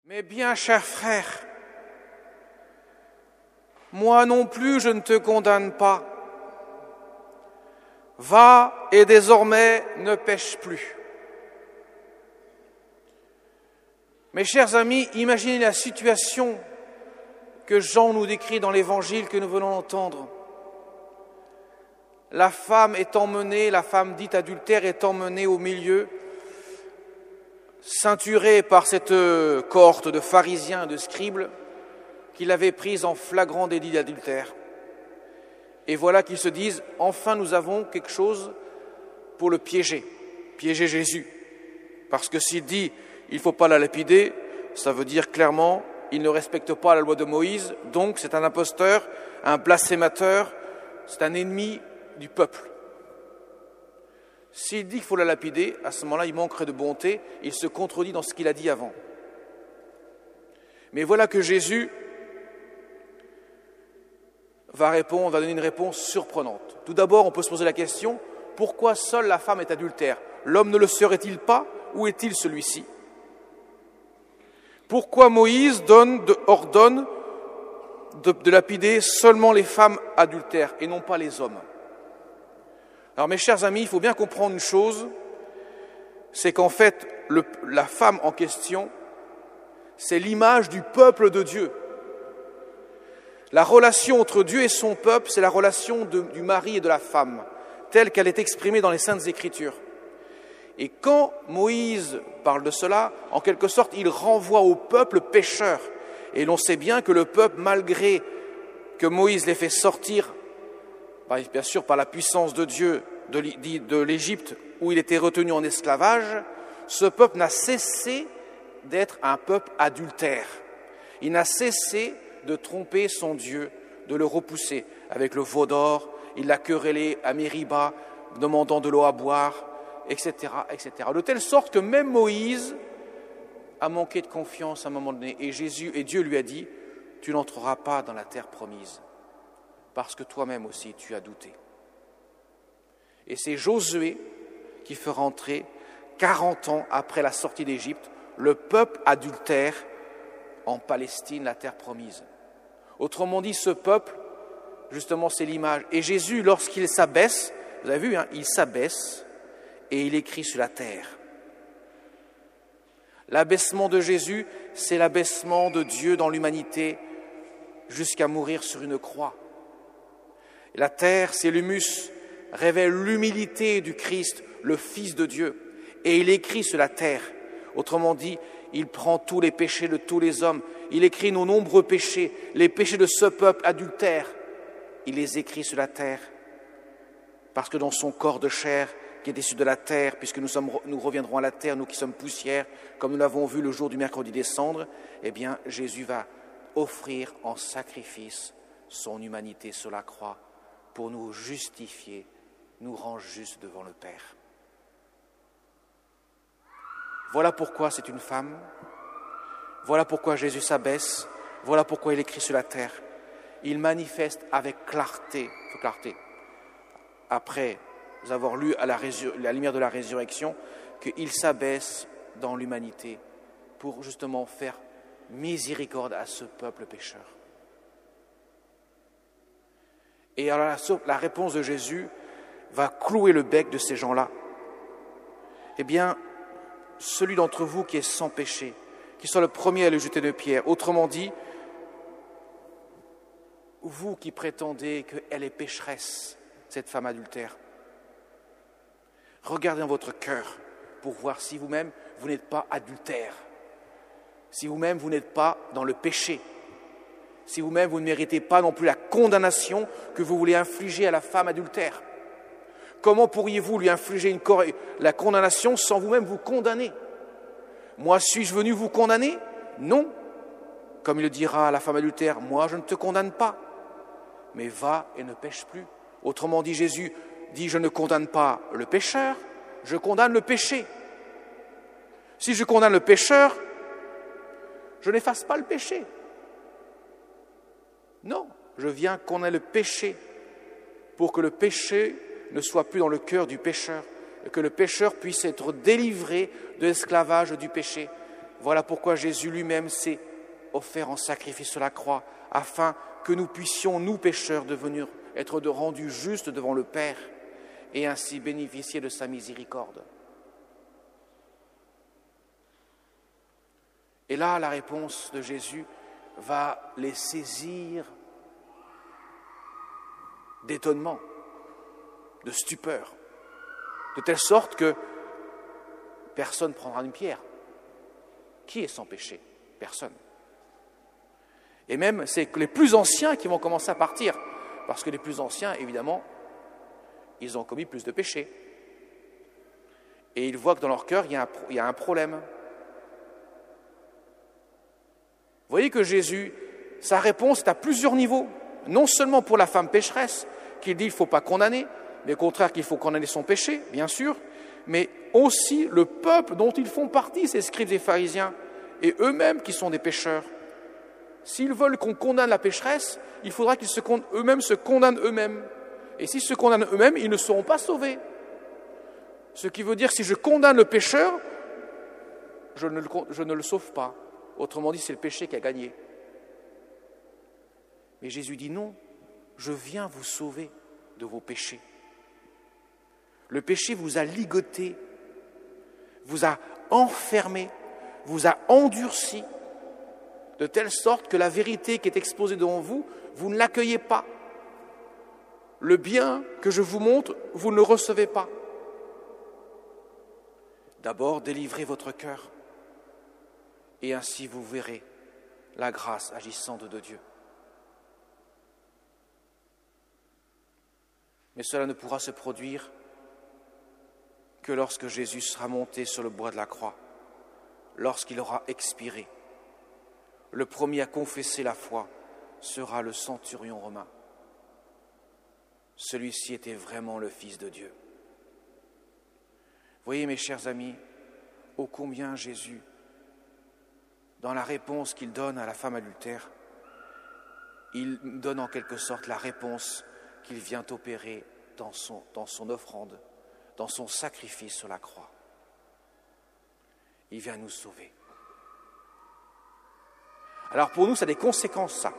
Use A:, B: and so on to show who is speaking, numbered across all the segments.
A: Mais bien, cher frère, moi non plus je ne te condamne pas. Va et désormais ne pêche plus. Mes chers amis, imaginez la situation que Jean nous décrit dans l'évangile que nous venons d'entendre. La femme est emmenée, la femme dite adultère est emmenée au milieu, ceinturée par cette cohorte de pharisiens et de scribes qui l'avaient prise en flagrant délit d'adultère. Et voilà qu'ils se disent, enfin nous avons quelque chose pour le piéger Jésus. Parce que s'il dit, il ne faut pas la lapider, ça veut dire clairement, il ne respecte pas la loi de Moïse, donc c'est un imposteur, un blasphémateur, c'est un ennemi du peuple. S'il dit qu'il faut la lapider, à ce moment-là, il manquerait de bonté, il se contredit dans ce qu'il a dit avant. Mais voilà que Jésus va donner une réponse surprenante. Tout d'abord, on peut se poser la question, pourquoi seule la femme est adultère? L'homme ne le serait-il pas? Où est-il celui-ci? Pourquoi Moïse ordonne de lapider seulement les femmes adultères et non pas les hommes? Alors mes chers amis, il faut bien comprendre une chose, c'est qu'en fait, la femme en question, c'est l'image du peuple de Dieu. La relation entre Dieu et son peuple, c'est la relation du mari et de la femme, telle qu'elle est exprimée dans les Saintes Écritures. Et quand Moïse parle de cela, en quelque sorte, il renvoie au peuple pécheur. Et l'on sait bien que le peuple, malgré que Moïse l'ait fait sortir, bien sûr par la puissance de Dieu de l'Égypte, où il était retenu en esclavage, ce peuple n'a cessé d'être un peuple adultère. Il n'a cessé de tromper son Dieu, de le repousser avec le veau d'or. Il l'a querellé à Mériba, demandant de l'eau à boire, etc., etc. De telle sorte que même Moïse a manqué de confiance à un moment donné. Et Dieu lui a dit, tu n'entreras pas dans la terre promise, parce que toi-même aussi tu as douté. Et c'est Josué qui fera entrer, 40 ans après la sortie d'Égypte, le peuple adultère en Palestine, la terre promise. Autrement dit, ce peuple, justement, c'est l'image. Et Jésus, lorsqu'il s'abaisse, vous avez vu, il s'abaisse et il écrit sur la terre. L'abaissement de Jésus, c'est l'abaissement de Dieu dans l'humanité jusqu'à mourir sur une croix. La terre, c'est l'humus, révèle l'humilité du Christ, le Fils de Dieu. Et il écrit sur la terre. Autrement dit, il prend tous les péchés de tous les hommes. Il écrit nos nombreux péchés, les péchés de ce peuple adultère. Il les écrit sur la terre. Parce que dans son corps de chair, qui est issu de la terre, puisque nous reviendrons à la terre, nous qui sommes poussière, comme nous l'avons vu le jour du mercredi des cendres, eh bien, Jésus va offrir en sacrifice son humanité sur la croix pour nous justifier, nous rendre justes devant le Père. Voilà pourquoi c'est une femme, voilà pourquoi Jésus s'abaisse, voilà pourquoi il écrit sur la terre. Il manifeste avec clarté, après avoir lu à la lumière de la résurrection, qu'il s'abaisse dans l'humanité pour justement faire miséricorde à ce peuple pécheur. Et alors la réponse de Jésus va clouer le bec de ces gens-là. Eh bien, celui d'entre vous qui est sans péché, qui soit le premier à lui jeter de pierre. Autrement dit, vous qui prétendez qu'elle est pécheresse, cette femme adultère, regardez dans votre cœur pour voir si vous-même, vous n'êtes pas adultère, si vous-même, vous n'êtes pas dans le péché, si vous-même, vous ne méritez pas non plus la condamnation que vous voulez infliger à la femme adultère. Comment pourriez-vous lui infliger la condamnation sans vous-même vous condamner? Moi, suis-je venu vous condamner? Non. Comme il le dira à la femme adultère, moi, je ne te condamne pas, mais va et ne pêche plus. Autrement dit, Jésus dit, je ne condamne pas le pécheur, je condamne le péché. Si je condamne le pécheur, je n'efface pas le péché. Non, je viens condamner le péché pour que le péché ne soit plus dans le cœur du pécheur et que le pécheur puisse être délivré de l'esclavage du péché. Voilà pourquoi Jésus lui-même s'est offert en sacrifice sur la croix, afin que nous puissions, nous pécheurs, être rendus justes devant le Père et ainsi bénéficier de sa miséricorde. Et là, la réponse de Jésus va les saisir d'étonnement, de stupeur, de telle sorte que personne ne prendra une pierre. Qui est sans péché? Personne. Et même, c'est les plus anciens qui vont commencer à partir, parce que les plus anciens, évidemment, ils ont commis plus de péchés. Et ils voient que dans leur cœur, il y a un problème. Vous voyez que Jésus, sa réponse est à plusieurs niveaux. Non seulement pour la femme pécheresse, qu'il dit qu'il ne faut pas condamner, mais au contraire qu'il faut condamner son péché, bien sûr, mais aussi le peuple dont ils font partie, ces scribes et pharisiens, et eux-mêmes qui sont des pécheurs. S'ils veulent qu'on condamne la pécheresse, il faudra qu'ils eux-mêmes se condamnent eux-mêmes. Et s'ils se condamnent eux-mêmes, ils ne seront pas sauvés. Ce qui veut dire que si je condamne le pécheur, je ne le sauve pas. Autrement dit, c'est le péché qui a gagné. Mais Jésus dit non, je viens vous sauver de vos péchés. Le péché vous a ligoté, vous a enfermé, vous a endurci, de telle sorte que la vérité qui est exposée devant vous, vous ne l'accueillez pas. Le bien que je vous montre, vous ne le recevez pas. D'abord, délivrez votre cœur, et ainsi vous verrez la grâce agissante de Dieu. Mais cela ne pourra se produire que lorsque Jésus sera monté sur le bois de la croix, lorsqu'il aura expiré. Le premier à confesser la foi sera le centurion romain. Celui-ci était vraiment le Fils de Dieu. Voyez, mes chers amis, ô combien Jésus, dans la réponse qu'il donne à la femme adultère, il donne en quelque sorte la réponse qu'il vient opérer dans son offrande, dans son sacrifice sur la croix. Il vient nous sauver. Alors pour nous, ça a des conséquences, ça.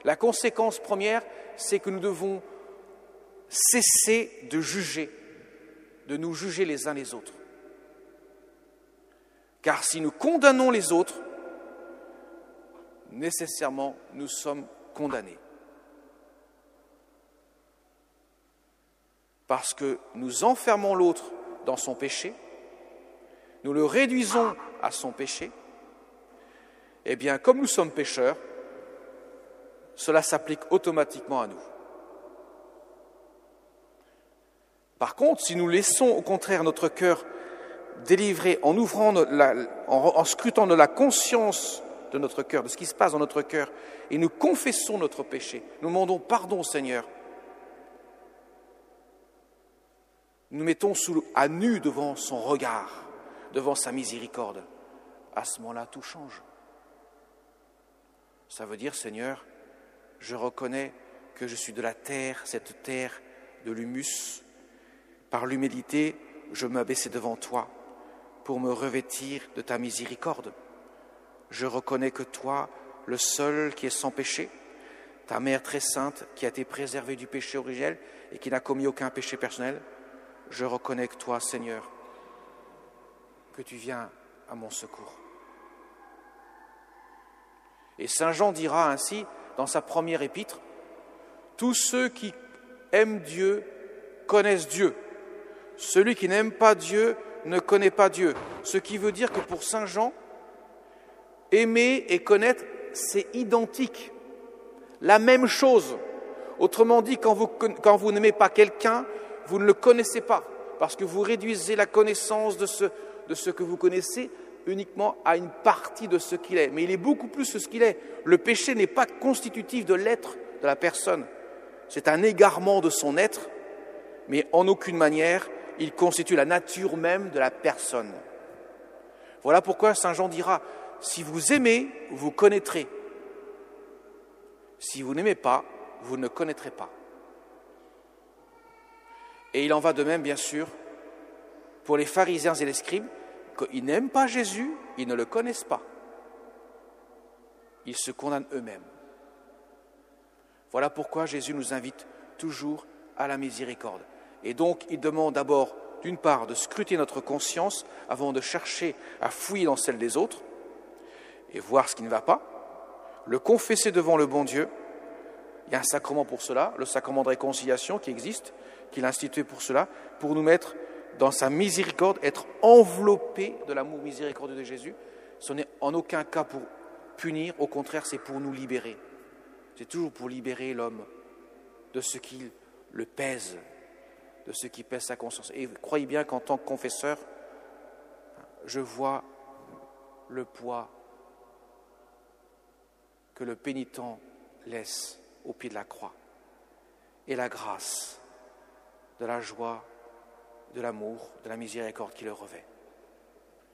A: La conséquence première, c'est que nous devons cesser de nous juger les uns les autres. Car si nous condamnons les autres, nécessairement, nous sommes condamnés. Parce que nous enfermons l'autre dans son péché, nous le réduisons à son péché. Eh bien, comme nous sommes pécheurs, cela s'applique automatiquement à nous. Par contre, si nous laissons au contraire notre cœur délivré en ouvrant, en scrutant de la conscience de notre cœur, de ce qui se passe dans notre cœur, et nous confessons notre péché, nous demandons pardon au Seigneur, nous mettons à nu devant son regard, devant sa miséricorde, à ce moment-là, tout change. Ça veut dire, Seigneur, je reconnais que je suis de la terre, cette terre de l'humus. Par l'humilité, je m'abaissais devant toi pour me revêtir de ta miséricorde. Je reconnais que toi, le seul qui est sans péché, ta mère très sainte qui a été préservée du péché originel et qui n'a commis aucun péché personnel, je reconnais que toi, Seigneur, que tu viens à mon secours. Et saint Jean dira ainsi, dans sa première épître, « Tous ceux qui aiment Dieu connaissent Dieu. Celui qui n'aime pas Dieu ne connaît pas Dieu. » Ce qui veut dire que pour saint Jean, aimer et connaître, c'est identique, la même chose. Autrement dit, quand vous n'aimez pas quelqu'un, vous ne le connaissez pas, parce que vous réduisez la connaissance de ce que vous connaissez uniquement à une partie de ce qu'il est. Mais il est beaucoup plus que ce qu'il est. Le péché n'est pas constitutif de l'être de la personne. C'est un égarement de son être, mais en aucune manière, il constitue la nature même de la personne. Voilà pourquoi saint Jean dira, si vous aimez, vous connaîtrez. Si vous n'aimez pas, vous ne connaîtrez pas. Et il en va de même, bien sûr, pour les pharisiens et les scribes, qu'ils n'aiment pas Jésus, ils ne le connaissent pas. Ils se condamnent eux-mêmes. Voilà pourquoi Jésus nous invite toujours à la miséricorde. Et donc, il demande d'abord, d'une part, de scruter notre conscience avant de chercher à fouiller dans celle des autres et voir ce qui ne va pas, le confesser devant le bon Dieu. Il y a un sacrement pour cela, le sacrement de réconciliation qui existe, qu'il a institué pour cela, pour nous mettre dans sa miséricorde, être enveloppés de l'amour miséricordieux de Jésus. Ce n'est en aucun cas pour punir, au contraire, c'est pour nous libérer. C'est toujours pour libérer l'homme de ce qui le pèse, de ce qui pèse sa conscience. Et croyez bien qu'en tant que confesseur, je vois le poids que le pénitent laisse au pied de la croix et la grâce de la joie, de l'amour, de la miséricorde qui le revêt.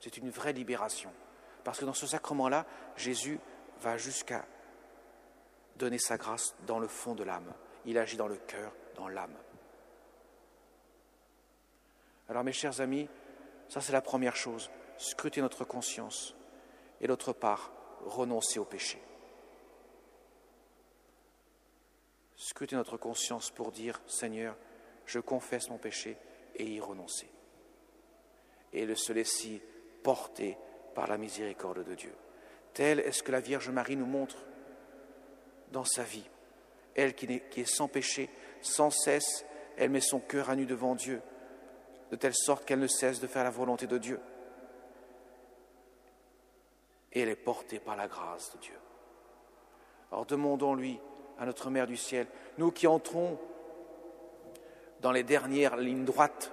A: C'est une vraie libération. Parce que dans ce sacrement-là, Jésus va jusqu'à donner sa grâce dans le fond de l'âme. Il agit dans le cœur, dans l'âme. Alors mes chers amis, ça c'est la première chose, scruter notre conscience et d'autre part, renoncer au péché. Scruter notre conscience pour dire, Seigneur, je confesse mon péché et y renoncer. Et se laisser porter par la miséricorde de Dieu. Tel est ce que la Vierge Marie nous montre dans sa vie. Elle qui est sans péché, sans cesse, elle met son cœur à nu devant Dieu, de telle sorte qu'elle ne cesse de faire la volonté de Dieu. Et elle est portée par la grâce de Dieu. Alors demandons-lui à notre Mère du ciel, nous qui entrons dans les dernières lignes droites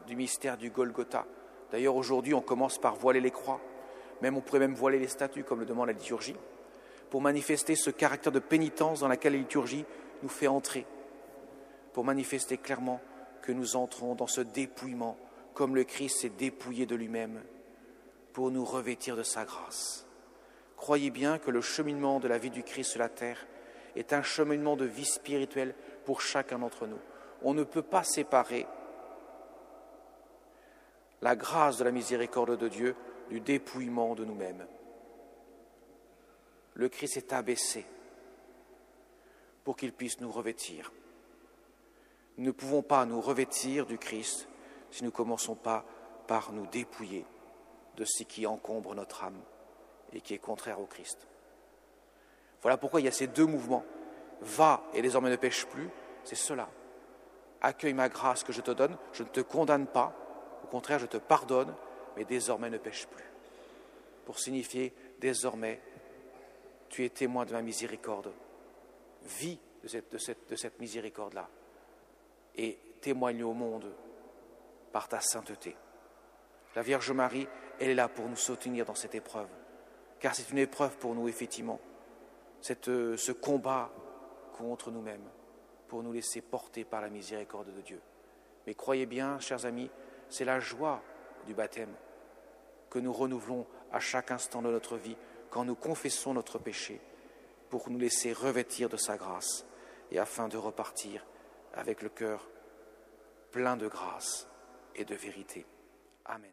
A: du mystère du Golgotha. D'ailleurs, aujourd'hui, on commence par voiler les croix. On pourrait même voiler les statues, comme le demande la liturgie, pour manifester ce caractère de pénitence dans laquelle la liturgie nous fait entrer, pour manifester clairement que nous entrons dans ce dépouillement, comme le Christ s'est dépouillé de lui-même, pour nous revêtir de sa grâce. Croyez bien que le cheminement de la vie du Christ sur la terre est un cheminement de vie spirituelle pour chacun d'entre nous. On ne peut pas séparer la grâce de la miséricorde de Dieu du dépouillement de nous-mêmes. Le Christ s'est abaissé pour qu'il puisse nous revêtir. Nous ne pouvons pas nous revêtir du Christ si nous ne commençons pas par nous dépouiller de ce qui encombre notre âme et qui est contraire au Christ. Voilà pourquoi il y a ces deux mouvements. Va et désormais ne pêche plus, c'est cela. Accueille ma grâce que je te donne, je ne te condamne pas, au contraire je te pardonne, mais désormais ne pêche plus. Pour signifier désormais, tu es témoin de ma miséricorde. Vis de cette miséricorde-là et témoigne au monde par ta sainteté. La Vierge Marie, elle est là pour nous soutenir dans cette épreuve, car c'est une épreuve pour nous, effectivement, ce combat contre nous-mêmes, pour nous laisser porter par la miséricorde de Dieu. Mais croyez bien, chers amis, c'est la joie du baptême que nous renouvelons à chaque instant de notre vie quand nous confessons notre péché pour nous laisser revêtir de sa grâce et afin de repartir avec le cœur plein de grâce et de vérité. Amen.